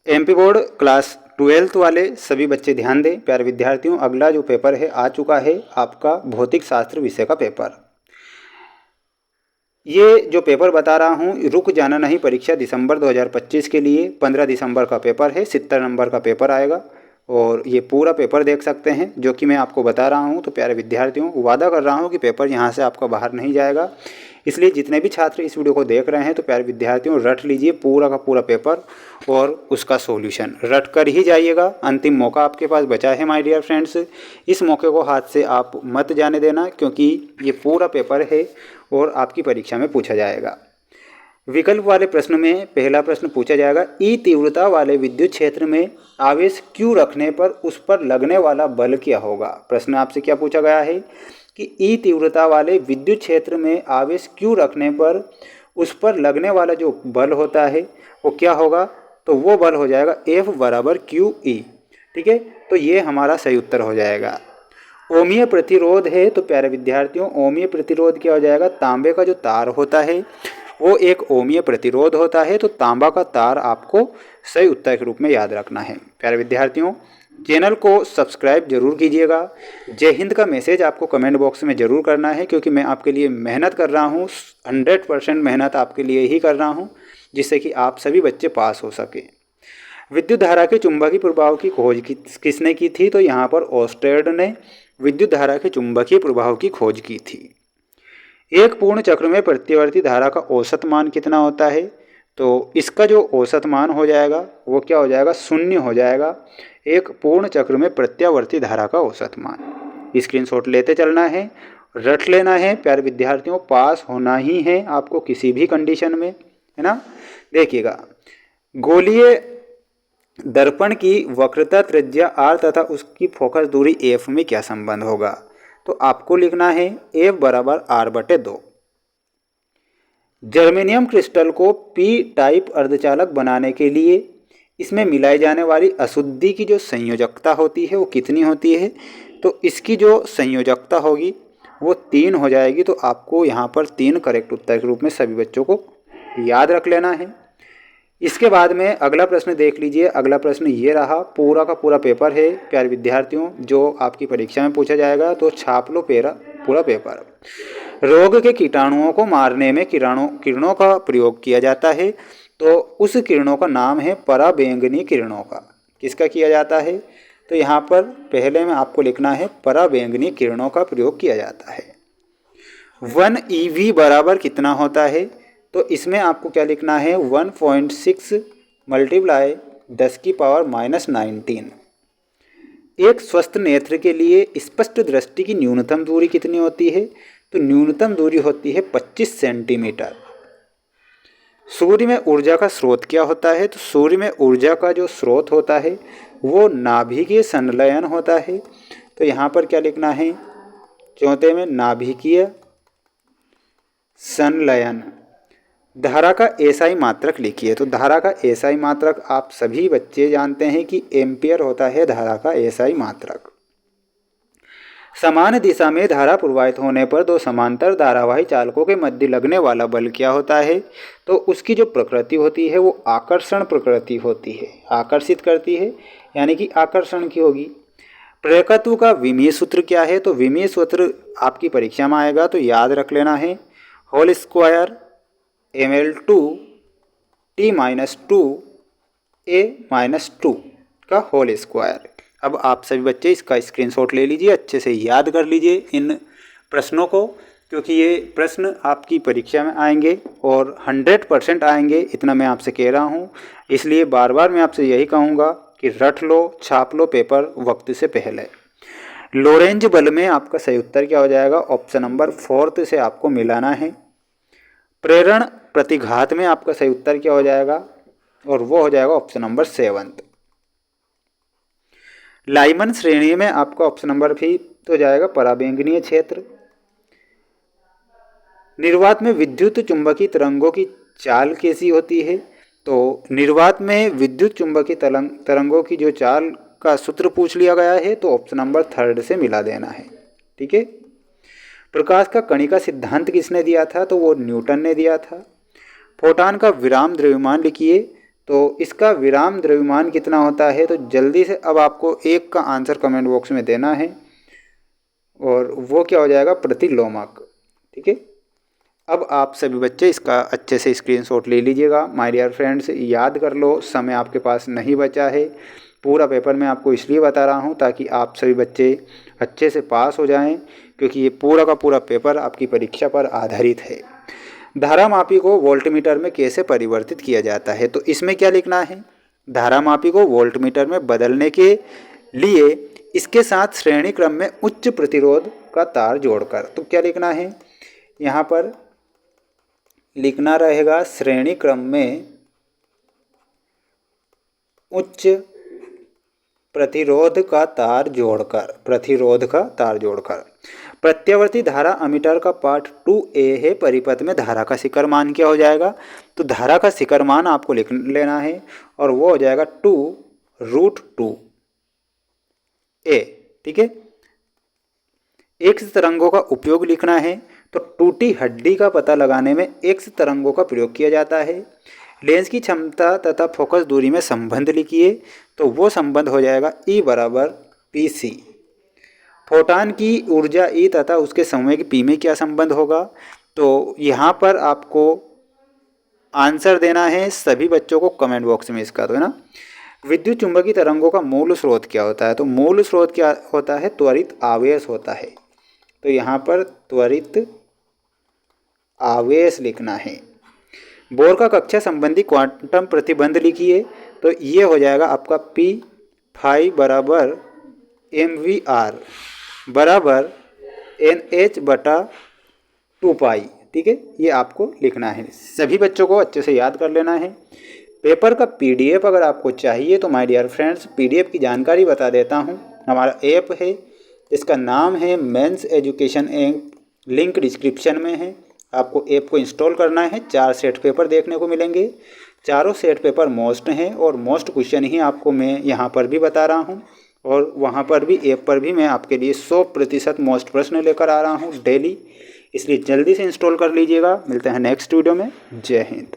MP board class 12th वाले सभी बच्चे ध्यान दें। प्यारे विद्यार्थियों, अगला जो पेपर है आ चुका है आपका भौतिक शास्त्र विषय का पेपर। ये जो पेपर बता रहा हूँ, रुक जाना नहीं परीक्षा दिसंबर 2025 के लिए 15 दिसंबर का पेपर है। 70 नंबर का पेपर आएगा और ये पूरा पेपर देख सकते हैं जो कि मैं आपको बता रहा हूँ। तो प्यारे विद्यार्थियों, वादा कर रहा हूँ कि पेपर यहाँ से आपका बाहर नहीं जाएगा। इसलिए जितने भी छात्र इस वीडियो को देख रहे हैं तो प्यारे विद्यार्थियों, रट लीजिए पूरा का पूरा पेपर और उसका सॉल्यूशन रट कर ही जाइएगा। अंतिम मौका आपके पास बचा है माय डियर फ्रेंड्स, इस मौके को हाथ से आप मत जाने देना, क्योंकि ये पूरा पेपर है और आपकी परीक्षा में पूछा जाएगा। विकल्प वाले प्रश्न में पहला प्रश्न पूछा जाएगा, ई तीव्रता वाले विद्युत क्षेत्र में आवेश Q रखने पर उस पर लगने वाला बल क्या होगा। प्रश्न आपसे क्या पूछा गया है कि ई तीव्रता वाले विद्युत क्षेत्र में आवेश Q रखने पर उस पर लगने वाला जो बल होता है वो क्या होगा। तो वो बल हो जाएगा F बराबर QE। ठीक है, तो ये हमारा सही उत्तर हो जाएगा। ओमीय प्रतिरोध है, तो प्यारे विद्यार्थियों ओमीय प्रतिरोध क्या हो जाएगा, तांबे का जो तार होता है वो एक ओमीय प्रतिरोध होता है। तो तांबा का तार आपको सही उत्तर के रूप में याद रखना है। प्यारे विद्यार्थियों, चैनल को सब्सक्राइब जरूर कीजिएगा। जय हिंद का मैसेज आपको कमेंट बॉक्स में ज़रूर करना है, क्योंकि मैं आपके लिए मेहनत कर रहा हूँ। 100% मेहनत आपके लिए ही कर रहा हूँ, जिससे कि आप सभी बच्चे पास हो सकें। विद्युत धारा के चुंबकीय प्रभाव की खोज किसने की थी। तो यहाँ पर ऑस्टेड ने विद्युत धारा के चुंबकीय प्रभाव की खोज की थी। एक पूर्ण चक्र में प्रत्यावर्ती धारा का औसत मान कितना होता है। तो इसका जो औसत मान हो जाएगा वो क्या हो जाएगा, 0 हो जाएगा। एक पूर्ण चक्र में प्रत्यावर्ती धारा का औसत मान। स्क्रीनशॉट लेते चलना है, रट लेना है। प्यारे विद्यार्थियों, पास होना ही है आपको किसी भी कंडीशन में, है ना। देखिएगा, गोलीय दर्पण की वक्रता त्रिज्या r तथा उसकी फोकस दूरी f में क्या संबंध होगा। तो आपको लिखना है F बराबर r/2। जर्मेनियम क्रिस्टल को p टाइप अर्धचालक बनाने के लिए इसमें मिलाई जाने वाली अशुद्धि की जो संयोजकता होती है वो कितनी होती है। तो इसकी जो संयोजकता होगी वो 3 हो जाएगी। तो आपको यहाँ पर 3 करेक्ट उत्तर के रूप में सभी बच्चों को याद रख लेना है। इसके बाद में अगला प्रश्न देख लीजिए। अगला प्रश्न ये रहा, पूरा का पूरा पेपर है प्यारे विद्यार्थियों जो आपकी परीक्षा में पूछा जाएगा। तो छाप लो पूरा पेपर। रोग के कीटाणुओं को मारने में किरणों का प्रयोग किया जाता है। तो उस किरणों का नाम है पराबैंगनी किरणों का। किसका किया जाता है। तो यहाँ पर पहले में आपको लिखना है पराबैंगनी किरणों का प्रयोग किया जाता है। 1 EV बराबर कितना होता है। तो इसमें आपको क्या लिखना है, 1.6 मल्टीप्लाई 10⁻⁻19। एक स्वस्थ नेत्र के लिए स्पष्ट दृष्टि की न्यूनतम दूरी कितनी होती है। तो न्यूनतम दूरी होती है 25 सेंटीमीटर। सूर्य में ऊर्जा का स्रोत क्या होता है। तो सूर्य में ऊर्जा का जो स्रोत होता है वो नाभिकीय संलयन होता है। तो यहाँ पर क्या लिखना है, चौथे में नाभिकीय संलयन। धारा का एसआई मात्रक लिखिए। तो धारा का एसआई मात्रक आप सभी बच्चे जानते हैं कि एम्पियर होता है धारा का एसआई मात्रक। समान दिशा में धारा प्रवाहित होने पर दो समांतर धारावाही चालकों के मध्य लगने वाला बल क्या होता है। तो उसकी जो प्रकृति होती है वो आकर्षण प्रकृति होती है, आकर्षित करती है, यानी कि आकर्षण की होगी। प्रेरकत्व का विमीय सूत्र क्या है। तो विमीय सूत्र आपकी परीक्षा में आएगा, तो याद रख लेना है whole square ml2 t-2 a-2 का होल स्क्वायर। अब आप सभी बच्चे इसका स्क्रीनशॉट ले लीजिए, अच्छे से याद कर लीजिए इन प्रश्नों को, क्योंकि ये प्रश्न आपकी परीक्षा में आएंगे और 100% आएंगे, इतना मैं आपसे कह रहा हूँ। इसलिए बार बार मैं आपसे यही कहूँगा कि रट लो, छाप लो पेपर वक्त से पहले। लोरेंज बल में आपका सही उत्तर क्या हो जाएगा, ऑप्शन नंबर 4 से आपको मिलाना है। प्रेरण प्रतिघात में आपका सही उत्तर क्या हो जाएगा, और वो हो जाएगा ऑप्शन नंबर 7। लाइमन श्रेणी में आपका ऑप्शन नंबर 3 तो जाएगा पराबैंगनीय क्षेत्र। निर्वात में विद्युत चुंबकीय तरंगों की चाल कैसी होती है। तो निर्वात में विद्युत चुंबकीय तरंगों की जो चाल का सूत्र पूछ लिया गया है, तो ऑप्शन नंबर 3 से मिला देना है। ठीक है। प्रकाश का कणिका सिद्धांत किसने दिया था। तो वो न्यूटन ने दिया था। फोटॉन का विराम द्रव्यमान लिखिए। तो इसका विराम द्रव्यमान कितना होता है, तो जल्दी से अब आपको एक का आंसर कमेंट बॉक्स में देना है और वो क्या हो जाएगा, प्रतिलोमक। ठीक है, अब आप सभी बच्चे इसका अच्छे से स्क्रीनशॉट ले लीजिएगा। माय डियर फ्रेंड्स, याद कर लो, समय आपके पास नहीं बचा है। पूरा पेपर मैं आपको इसलिए बता रहा हूँ ताकि आप सभी बच्चे अच्छे से पास हो जाएं, क्योंकि ये पूरा का पूरा पेपर आपकी परीक्षा पर आधारित है। धारामापी को वोल्टमीटर में कैसे परिवर्तित किया जाता है, तो इसमें क्या लिखना है, धारामापी को वोल्टमीटर में बदलने के लिए इसके साथ श्रेणी क्रम में उच्च प्रतिरोध का तार जोड़कर। तो क्या लिखना है, यहाँ पर लिखना रहेगा श्रेणी क्रम में उच्च प्रतिरोध का तार जोड़कर, प्रतिरोध का तार जोड़कर। प्रत्यावर्ती धारा अमीटर का पार्ट 2A है। परिपथ में धारा का शिखर मान क्या हो जाएगा, तो धारा का शिखर मान आपको लिख लेना है और वो हो जाएगा 2√2A। ठीक है, एक्स तरंगों का उपयोग लिखना है, तो टूटी हड्डी का पता लगाने में एक्स तरंगों का प्रयोग किया जाता है। लेंस की क्षमता तथा फोकस दूरी में संबंध लिखिए, तो वो संबंध हो जाएगा E बराबर PC। फोटान की ऊर्जा E तथा उसके संवेग P में क्या संबंध होगा, तो यहाँ पर आपको आंसर देना है सभी बच्चों को कमेंट बॉक्स में इसका, तो है ना। विद्युत चुंबकीय तरंगों का मूल स्रोत क्या होता है, तो मूल स्रोत क्या होता है, त्वरित आवेश होता है। तो यहाँ पर त्वरित आवेश लिखना है। बोर का कक्षा संबंधी क्वांटम प्रतिबंध लिखिए, तो ये हो जाएगा आपका P5 बराबर mvr बराबर NH/2π। ठीक है, ये आपको लिखना है। सभी बच्चों को अच्छे से याद कर लेना है। पेपर का PDF अगर आपको चाहिए तो माय डियर फ्रेंड्स, PDF की जानकारी बता देता हूँ। हमारा ऐप है, इसका नाम है mains education app, link description में है। आपको ऐप को इंस्टॉल करना है। 4 सेट पेपर देखने को मिलेंगे। चारों सेट पेपर मोस्ट हैं और मोस्ट क्वेश्चन ही आपको मैं यहाँ पर भी बता रहा हूँ और वहाँ पर भी, ऐप पर भी मैं आपके लिए 100% मोस्ट प्रश्न लेकर आ रहा हूँ डेली। इसलिए जल्दी से इंस्टॉल कर लीजिएगा। मिलते हैं नेक्स्ट वीडियो में। जय हिंद।